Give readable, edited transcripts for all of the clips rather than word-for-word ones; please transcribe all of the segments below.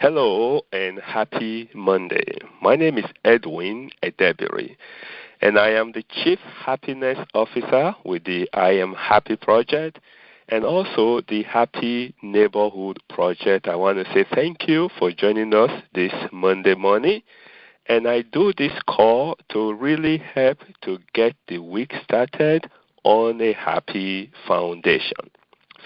Hello and happy Monday. My name is Edwin Edebiri, and I am the Chief Happiness Officer with the I Am Happy Project and also the Happy Neighborhood Project. I want to say thank you for joining us this Monday morning. And I do this call to really help to get the week started on a happy foundation.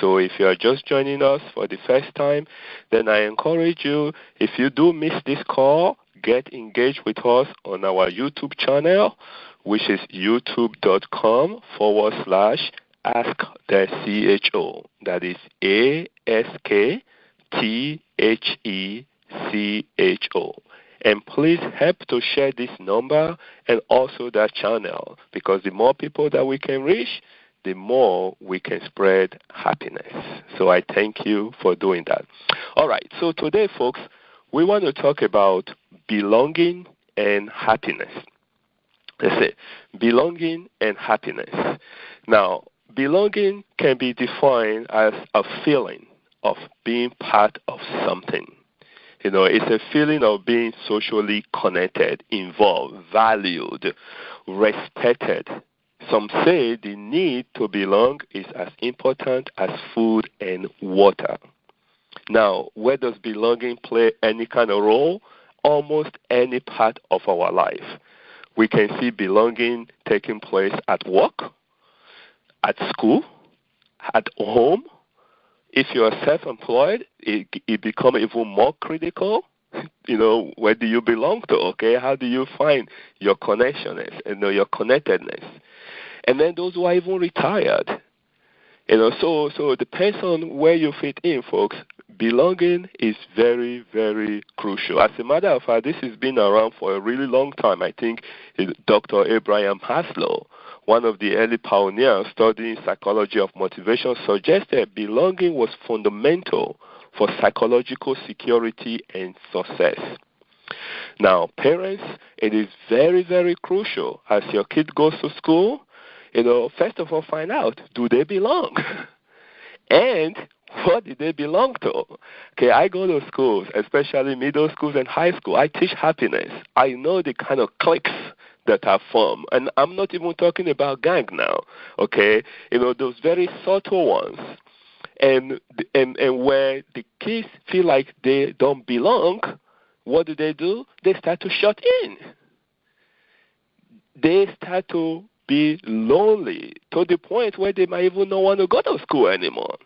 So if you are just joining us for the first time, then I encourage you, if you do miss this call, get engaged with us on our YouTube channel, which is youtube.com/Ask the CHO. That is ASKTHECHO. And please help to share this number and also that channel, because the more people that we can reach, the more we can spread happiness. So I thank you for doing that. All right, so today, folks, we want to talk about belonging and happiness. Let's say belonging and happiness. Now, belonging can be defined as a feeling of being part of something. You know, it's a feeling of being socially connected, involved, valued, respected. Some say the need to belong is as important as food and water. Now, where does belonging play any kind of role? Almost any part of our life. We can see belonging taking place at work, at school, at home. If you are self-employed, it becomes even more critical. You know, where do you belong to, okay? How do you find your connectedness, your connectedness? And then those who are even retired. So it depends on where you fit in, folks. Belonging is very, very crucial. As a matter of fact, this has been around for a really long time. I think Dr. Abraham Maslow, one of the early pioneers studying psychology of motivation, suggested belonging was fundamental for psychological security and success. Now, parents, it is very, very crucial as your kid goes to school. First of all, find out, do they belong? And what do they belong to? Okay, I go to schools, especially middle schools and high school. I teach happiness. I know the kind of cliques that are formed. And I'm not even talking about gang now, okay? Those very subtle ones. And where the kids feel like they don't belong, what do? They start to shut in. They start to be lonely to the point where they might even not want to go to school anymore.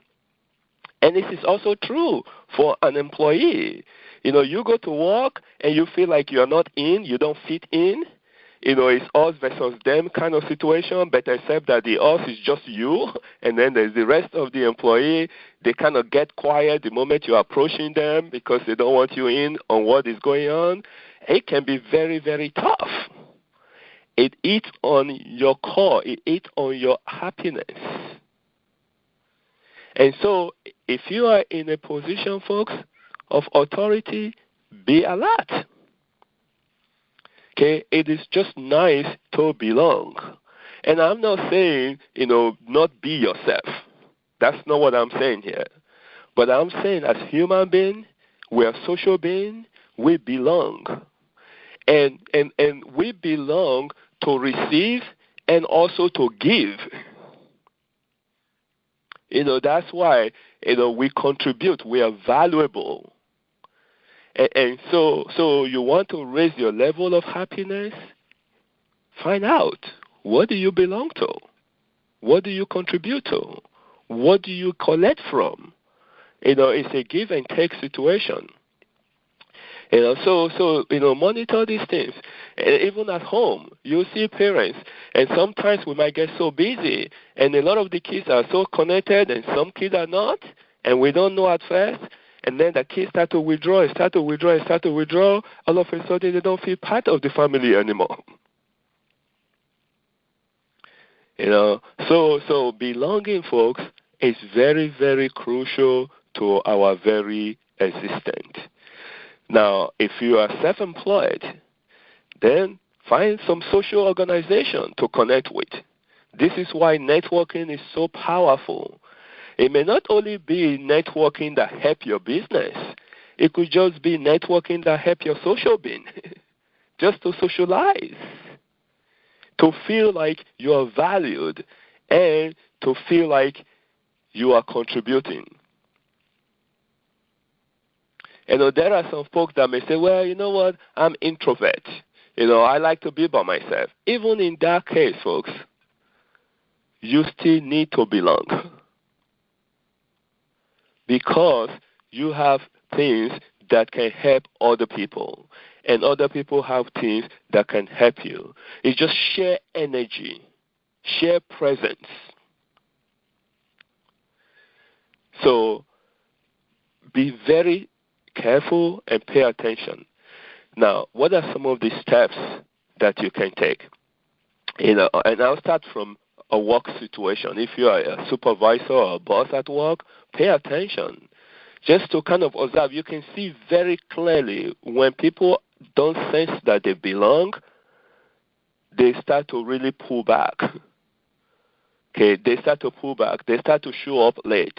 And this is also true for an employee. You go to work and you feel like you are not in, you don't fit in. It's us versus them kind of situation, but except that the us is just you, and then there's the rest of the employee. They kind of get quiet the moment you're approaching them because they don't want you in on what is going on. It can be very, very tough. It eats on your core. It eats on your happiness. And so if you are in a position, folks, of authority, be alert. Okay, it is just nice to belong. And I'm not saying, not be yourself. That's not what I'm saying here. But I'm saying as human beings, we are social beings, we belong. And we belong to receive and also to give. That's why, we contribute. We are valuable. And so you want to raise your level of happiness? Find out, what do you belong to? What do you contribute to? What do you collect from? It's a give and take situation. So monitor these things. And even at home, you see parents, and sometimes we might get so busy, and a lot of the kids are so connected, and some kids are not, and we don't know at first. And then the kids start to withdraw. All of a sudden, they don't feel part of the family anymore. So belonging, folks, is very, very crucial to our very existence. Now, if you are self-employed, then find some social organization to connect with. This is why networking is so powerful. It may not only be networking that help your business. It could just be networking that help your social being, just to socialize, to feel like you are valued, and to feel like you are contributing. There are some folks that may say, well, you know what, I'm introvert. I like to be by myself. Even in that case, folks, you still need to belong, because you have things that can help other people, and other people have things that can help you. It's just share energy, share presence. So be very careful and pay attention. Now, what are some of the steps that you can take? And I'll start from a work situation. If you are a supervisor or a boss at work, pay attention. Just to kind of observe, you can see very clearly when people don't sense that they belong, they start to really pull back. Okay, they start to pull back. They start to show up late.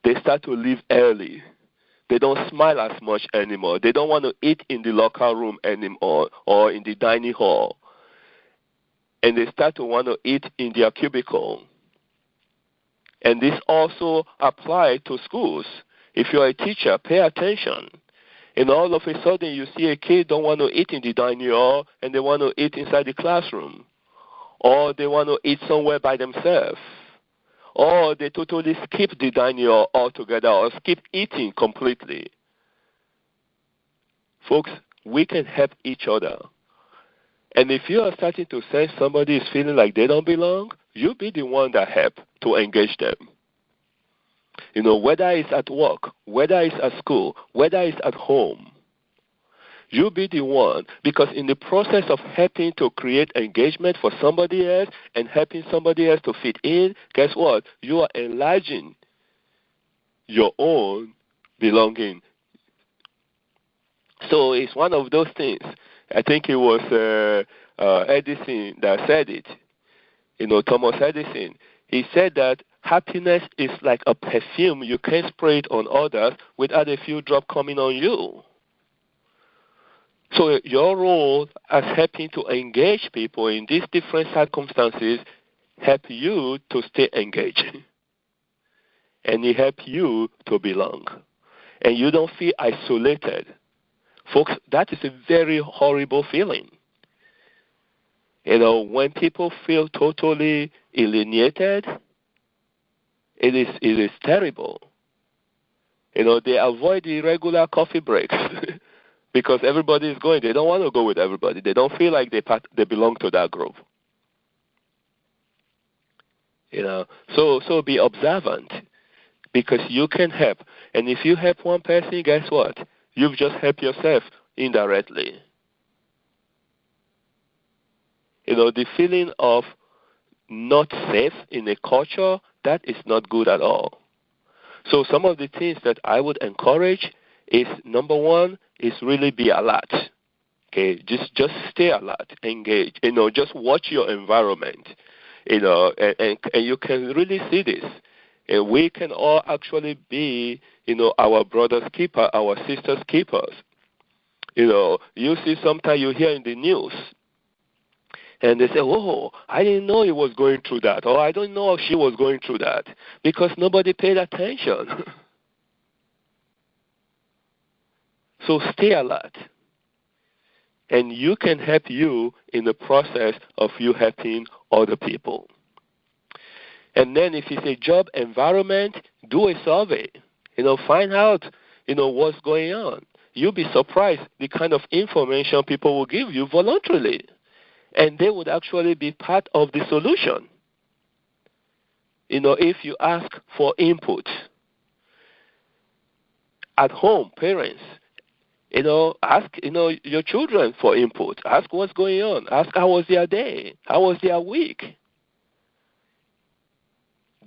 They start to leave early. They don't smile as much anymore. They don't want to eat in the locker room anymore or in the dining hall. And they start to want to eat in their cubicle. And this also applies to schools. If you're a teacher, pay attention. And all of a sudden you see a kid don't want to eat in the dining hall and they want to eat inside the classroom. Or they want to eat somewhere by themselves. Or they totally skip the dining hall altogether or skip eating completely. Folks, we can help each other. And if you are starting to sense somebody is feeling like they don't belong, you be the one that help to engage them. Whether it's at work, whether it's at school, whether it's at home, you be the one, because in the process of helping to create engagement for somebody else and helping somebody else to fit in, guess what? You are enlarging your own belonging. So it's one of those things. I think it was Edison that said it. Thomas Edison. He said that happiness is like a perfume. You can spray it on others without a few drops coming on you. So your role as helping to engage people in these different circumstances help you to stay engaged. And it helps you to belong. And you don't feel isolated. Folks, that is a very horrible feeling. When people feel totally alienated, it is terrible. They avoid the regular coffee breaks because everybody is going. They don't want to go with everybody. They don't feel like they belong to that group. So be observant, because you can help. And if you help one person, guess what? You've just helped yourself indirectly. The feeling of not safe in a culture, that is not good at all. So some of the things that I would encourage is, number one, is really be alert. Okay, just stay alert, engage. Just watch your environment. And you can really see this. And we can all actually be, our brother's keeper, our sister's keepers. You see sometimes you hear in the news, and they say, oh, I didn't know he was going through that, or I don't know if she was going through that, because nobody paid attention. So stay alert. And you can help you in the process of you helping other people. And then if it's a job environment, do a survey. Find out, what's going on. You'll be surprised the kind of information people will give you voluntarily. And they would actually be part of the solution. If you ask for input. At home, parents, ask, your children for input. Ask what's going on. Ask how was their day? How was their week?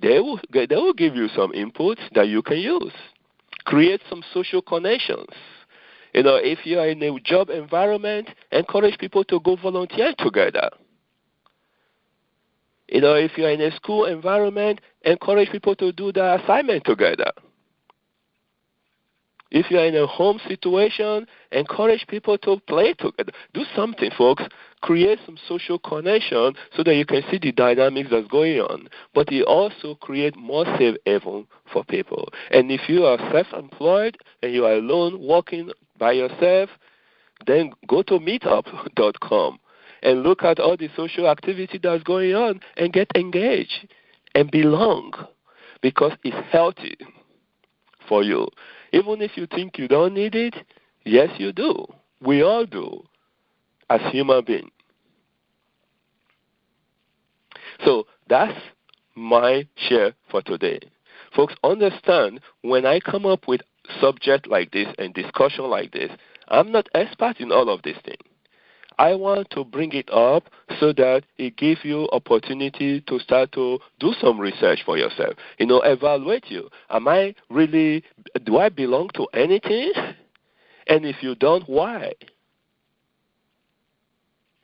They will give you some input that you can use. Create some social connections. If you are in a job environment, encourage people to go volunteer together. If you are in a school environment, encourage people to do the assignment together. If you're in a home situation, encourage people to play together. Do something, folks. Create some social connection so that you can see the dynamics that's going on. But it also creates more safe haven for people. And if you are self-employed and you are alone, working by yourself, then go to meetup.com and look at all the social activity that's going on and get engaged and belong, because it's healthy for you. Even if you think you don't need it, yes, you do. We all do as human beings. So that's my share for today. Folks, understand, when I come up with subject like this and discussion like this, I'm not expert in all of these things. I want to bring it up so that it gives you opportunity to start to do some research for yourself. Evaluate you. Do I belong to anything? And if you don't, why?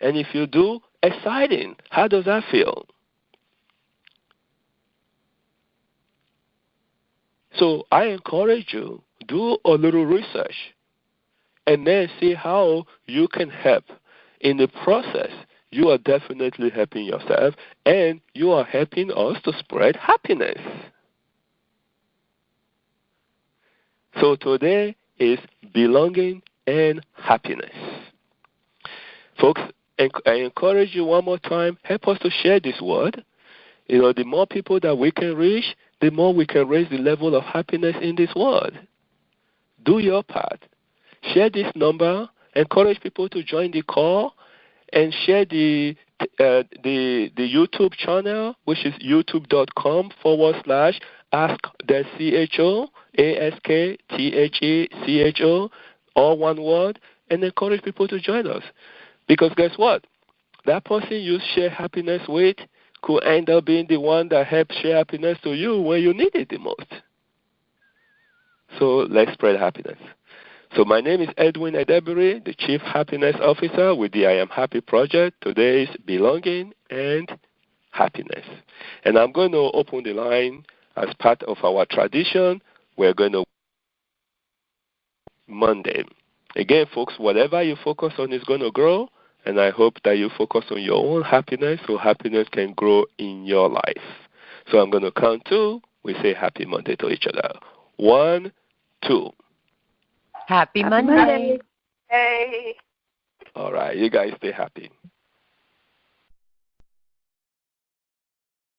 And if you do, exciting. How does that feel? So I encourage you, do a little research and then see how you can help. In the process, you are definitely helping yourself, and you are helping us to spread happiness. So today is belonging and happiness. Folks, I encourage you one more time, help us to share this word. The more people that we can reach, the more we can raise the level of happiness in this world. Do your part. Share this number. Encourage people to join the call, and share the YouTube channel, which is youtube.com/AskTheCHO, all one word, and encourage people to join us. Because guess what? That person you share happiness with could end up being the one that helps share happiness to you when you need it the most. So let's spread happiness. So my name is Edwin Edebiri, the Chief Happiness Officer with the I Am Happy Project. Today is belonging and happiness. And I'm going to open the line as part of our tradition. We're going to Monday. Again, folks, whatever you focus on is going to grow, and I hope that you focus on your own happiness so happiness can grow in your life. So I'm going to count 2. We say Happy Monday to each other. 1, 2. Happy Monday. Hey. All right, you guys stay happy.